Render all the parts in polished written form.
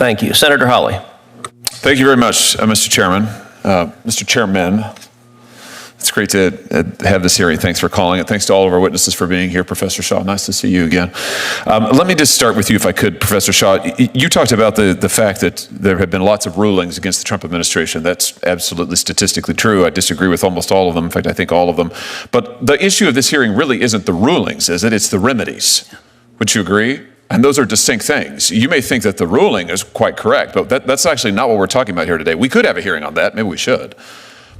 Thank you. Senator Hawley. Thank you very much, Mr. Chairman. Mr. Chairman, it's great to have this hearing. Thanks for calling it. Thanks to all of our witnesses for being here. Professor Shaw, nice to see you again. Let me just start with you, if I could, Professor Shaw. You talked about the fact that there have been lots of rulings against the Trump administration. That's absolutely statistically true. I disagree with almost all of them. In fact, I think all of them. But the issue of this hearing really isn't the rulings, is it? It's the remedies. Would you agree? And those are distinct things. You may think that the ruling is quite correct, but that's actually not what we're talking about here today. We could have a hearing on that. Maybe we should.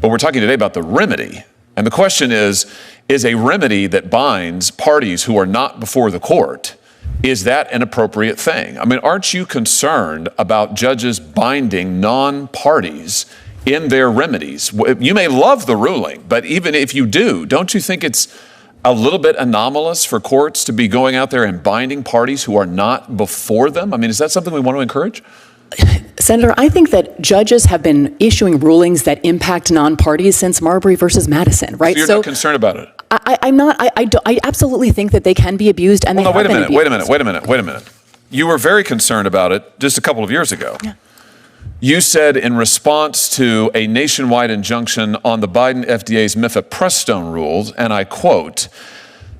But we're talking today about the remedy. And the question is a remedy that binds parties who are not before the court, is that an appropriate thing? I mean, aren't you concerned about judges binding non-parties in their remedies? You may love the ruling, but even if you do, don't you think it's a little bit anomalous for courts to be going out there and binding parties who are not before them? I mean, is that something we want to encourage? Senator, I think that judges have been issuing rulings that impact non-parties since Marbury versus Madison, right? So you're not concerned about it? I'm not. I absolutely think that they can be abused, and they have been abused. Wait a minute. You were very concerned about it just a couple of years ago. Yeah. You said in response to a nationwide injunction on the Biden FDA's mifepristone rules, and I quote,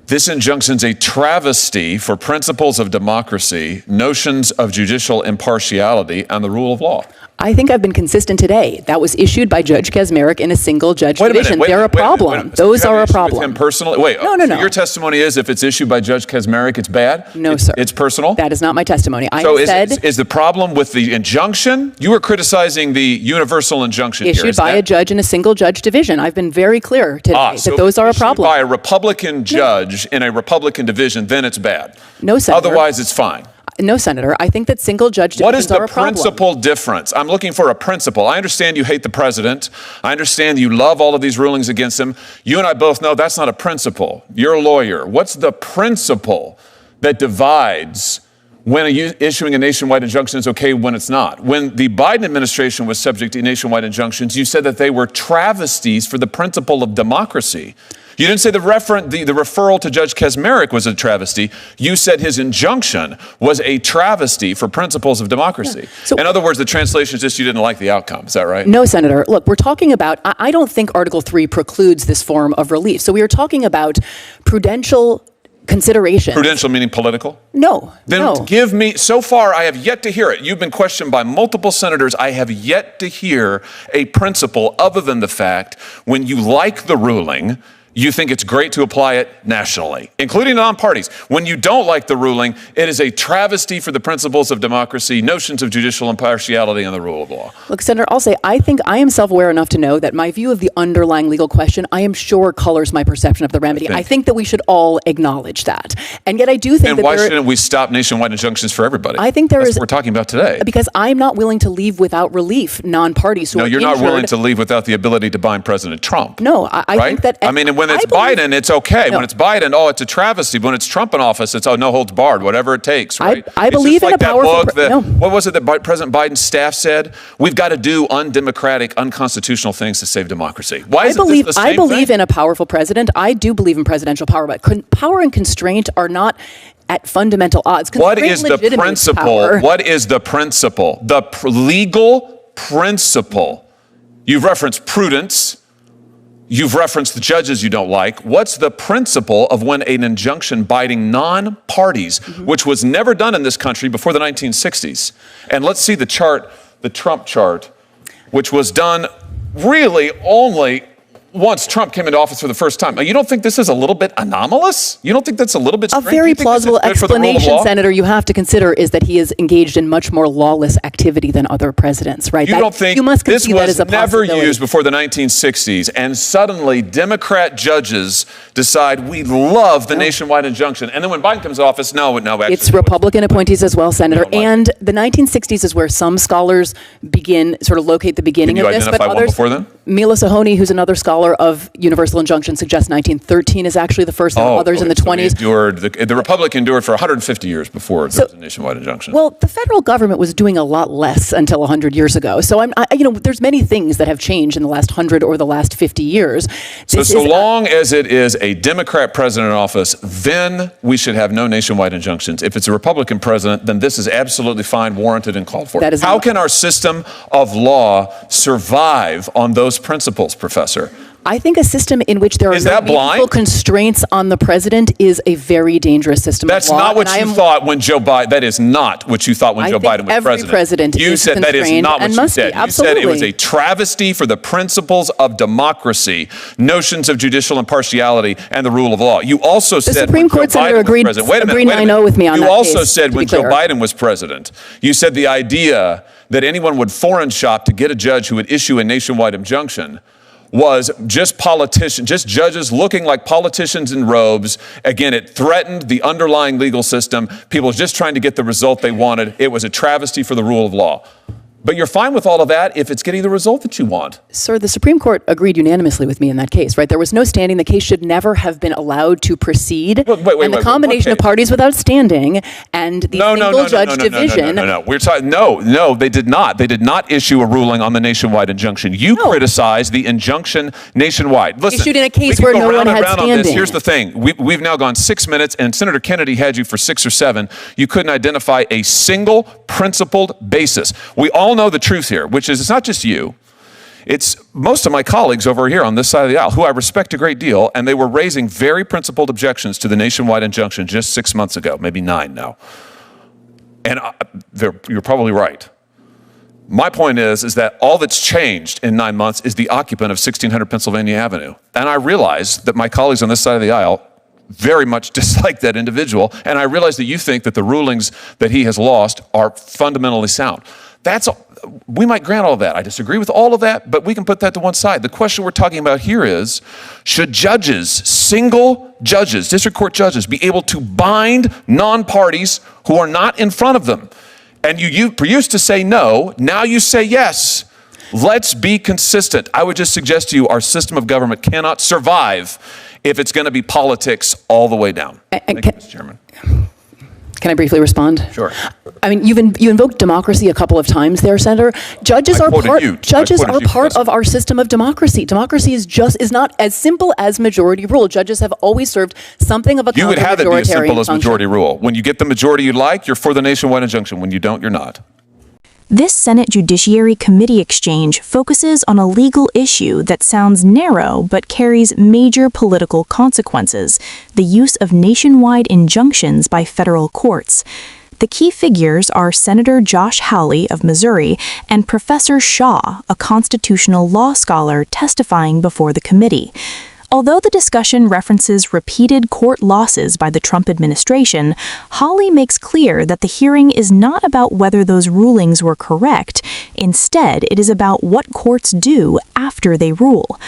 "This injunction's a travesty for principles of democracy, notions of judicial impartiality, and the rule of law." I think I've been consistent today. That was issued by Judge Kaczmarek in a single judge division. They're a problem. Those are a problem. With him personally? Wait, no. So your testimony is if it's issued by Judge Kaczmarek, it's bad? No, sir. It's personal? That is not my testimony. Is the problem with the injunction? You were criticizing the universal injunction issued by a judge in a single judge division. I've been very clear today that those are a problem. By a Republican judge in a Republican division, then it's bad. No, Senator. Otherwise, it's fine. No, Senator. I think that single judge divisions are a problem. What is the principal difference? I'm looking for a principle. I understand you hate the president. I understand you love all of these rulings against him. You and I both know that's not a principle. You're a lawyer. What's the principle that divides when issuing a nationwide injunction is okay when it's not? When the Biden administration was subject to nationwide injunctions, you said that they were travesties for the principle of democracy. You didn't say the referral to Judge Kaczmarek was a travesty. You said his injunction was a travesty for principles of democracy. Yeah. So, in other words, the translation is just you didn't like the outcome. Is that right? No, Senator. Look, we're talking about, I don't think Article 3 precludes this form of relief. So we are talking about prudential consideration. Prudential meaning political? No. Then give me, so far I have yet to hear it. You've been questioned by multiple senators. I have yet to hear a principle other than the fact when you like the ruling, you think it's great to apply it nationally, including non-parties. When you don't like the ruling, it is a travesty for the principles of democracy, notions of judicial impartiality, and the rule of law. Look, Senator, I'll say I think I am self-aware enough to know that my view of the underlying legal question, I am sure colors my perception of the remedy. I think that we should all acknowledge that. And yet I do think why shouldn't we stop nationwide injunctions for everybody? I think That's what we're talking about today. Because I'm not willing to leave without relief non-parties who are injured. No, you're not willing to leave without the ability to bind President Trump. No, I think that... I mean, when it's Biden, it's okay. No. When it's Biden, it's a travesty. When it's Trump in office, it's no holds barred, whatever it takes, right? I believe in a powerful... What was it that President Biden's staff said? We've got to do undemocratic, unconstitutional things to save democracy. Why is this the same thing? I believe in a powerful president. I do believe in presidential power, but power and constraint are not at fundamental odds. What is the principle? What is the principle? The legal principle. You've referenced prudence. You've referenced the judges you don't like. What's the principle of when an injunction binding non-parties, which was never done in this country before the 1960s? And let's see the chart, the Trump chart, which was done really only once Trump came into office for the first time. You don't think this is a little bit anomalous? You don't think that's a little bit strange? A very plausible explanation, Senator, you have to consider is that he is engaged in much more lawless activity than other presidents, right? You don't think this was never used before the 1960s, and suddenly Democrat judges decide we love the nationwide injunction, and then when Biden comes to office, no, actually. It's Republican appointees as well, Senator, and the 1960s is where some scholars locate the beginning of this. Can you identify one before then? Mila Sahoni, who's another scholar of universal injunction, suggests 1913 is actually the first, and others in the 20s. The Republic endured for 150 years before there was a nationwide injunction. Well, the federal government was doing a lot less until 100 years ago. So there's many things that have changed in the last 100 or the last 50 years. So long as it is a Democrat president in office, then we should have no nationwide injunctions. If it's a Republican president, then this is absolutely fine, warranted, and called for. How can our system of law survive on those principles, Professor? I think a system in which there are no meaningful constraints on the president is a very dangerous system of law. That's not what you thought when Joe Biden. That is not what you thought when Joe Biden was president. Every president you said that is not what you said. You said it was a travesty for the principles of democracy, notions of judicial impartiality, and the rule of law. You also said the Supreme Court senator agreed 9-0 with me on that. You also said when Joe Biden was president, you said the idea that anyone would foreign shop to get a judge who would issue a nationwide injunction was just judges looking like politicians in robes. Again, it threatened the underlying legal system. People just trying to get the result they wanted. It was a travesty for the rule of law. But you're fine with all of that if it's getting the result that you want. Sir, the Supreme Court agreed unanimously with me in that case, right? There was no standing. The case should never have been allowed to proceed. And the combination of parties without standing and the single judge division. No, they did not. They did not issue a ruling on the nationwide injunction. You criticized the injunction nationwide. Listen, issued in a case where no one had standing. Here's the thing. We've now gone 6 minutes, and Senator Kennedy had you for 6 or 7. You couldn't identify a single principled basis. We all know the truth here, which is it's not just you. It's most of my colleagues over here on this side of the aisle, who I respect a great deal, and they were raising very principled objections to the nationwide injunction just 6 months ago, maybe 9 now. And you're probably right. My point is that all that's changed in 9 months is the occupant of 1600 Pennsylvania Avenue. And I realize that my colleagues on this side of the aisle very much dislike that individual, and I realize that you think that the rulings that he has lost are fundamentally sound. We might grant all of that. I disagree with all of that, but we can put that to one side. The question we're talking about here is, should single judges, district court judges, be able to bind non-parties who are not in front of them? And you used to say no, now you say yes. Let's be consistent. I would just suggest to you our system of government cannot survive if it's going to be politics all the way down. Thank you, Mr. Chairman. Can I briefly respond? Sure. I mean, you invoked democracy a couple of times there, Senator. Judges are part of our system of democracy. Democracy is not as simple as majority rule. Judges have always served something of a You would have it be as simple as majority rule. When you get the majority you like, you're for the nationwide injunction. When you don't, you're not. This Senate Judiciary Committee exchange focuses on a legal issue that sounds narrow but carries major political consequences: the use of nationwide injunctions by federal courts. The key figures are Senator Josh Hawley of Missouri and Professor Shaw, a constitutional law scholar testifying before the committee. Although the discussion references repeated court losses by the Trump administration, Hawley makes clear that the hearing is not about whether those rulings were correct. Instead, it is about what courts do after they rule.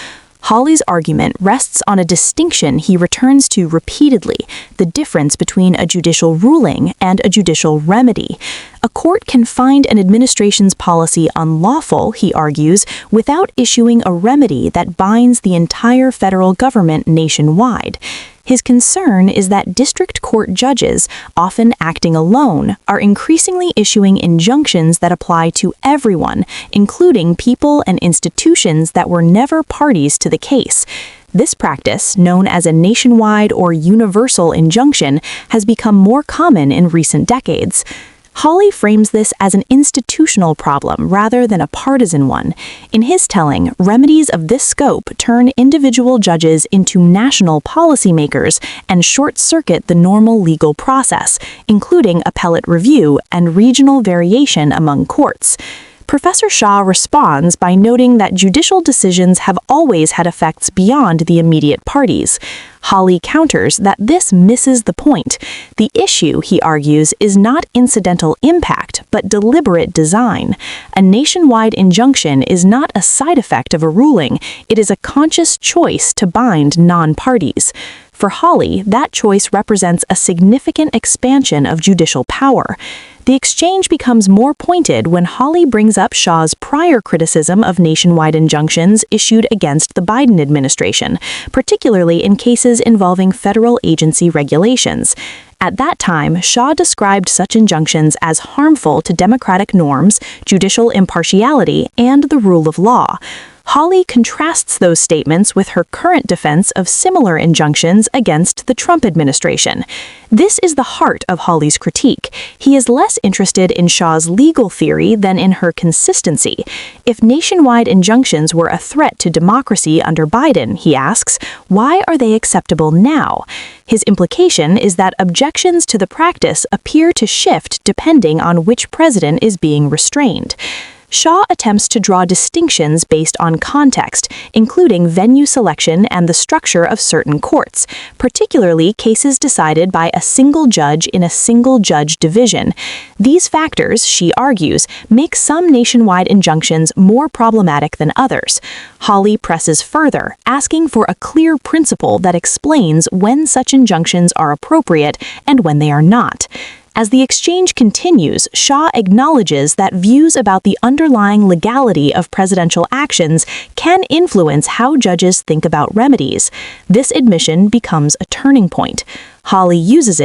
Hawley's argument rests on a distinction he returns to repeatedly: the difference between a judicial ruling and a judicial remedy. A court can find an administration's policy unlawful, he argues, without issuing a remedy that binds the entire federal government nationwide. His concern is that district court judges, often acting alone, are increasingly issuing injunctions that apply to everyone, including people and institutions that were never parties to the case. This practice, known as a nationwide or universal injunction, has become more common in recent decades. Hawley frames this as an institutional problem rather than a partisan one. In his telling, remedies of this scope turn individual judges into national policymakers and short-circuit the normal legal process, including appellate review and regional variation among courts. Professor Shaw responds by noting that judicial decisions have always had effects beyond the immediate parties. Hawley counters that this misses the point. The issue, he argues, is not incidental impact, but deliberate design. A nationwide injunction is not a side effect of a ruling. It is a conscious choice to bind non-parties. For Hawley, that choice represents a significant expansion of judicial power. The exchange becomes more pointed when Hawley brings up Shaw's prior criticism of nationwide injunctions issued against the Biden administration, particularly in cases involving federal agency regulations. At that time, Shaw described such injunctions as harmful to democratic norms, judicial impartiality, and the rule of law. Hawley contrasts those statements with her current defense of similar injunctions against the Trump administration. This is the heart of Hawley's critique. He is less interested in Shaw's legal theory than in her consistency. If nationwide injunctions were a threat to democracy under Biden, he asks, why are they acceptable now? His implication is that objections to the practice appear to shift depending on which president is being restrained. Shaw attempts to draw distinctions based on context, including venue selection and the structure of certain courts, particularly cases decided by a single judge in a single judge division. These factors, she argues, make some nationwide injunctions more problematic than others. Hawley presses further, asking for a clear principle that explains when such injunctions are appropriate and when they are not. As the exchange continues, Shaw acknowledges that views about the underlying legality of presidential actions can influence how judges think about remedies. This admission becomes a turning point. Hawley uses it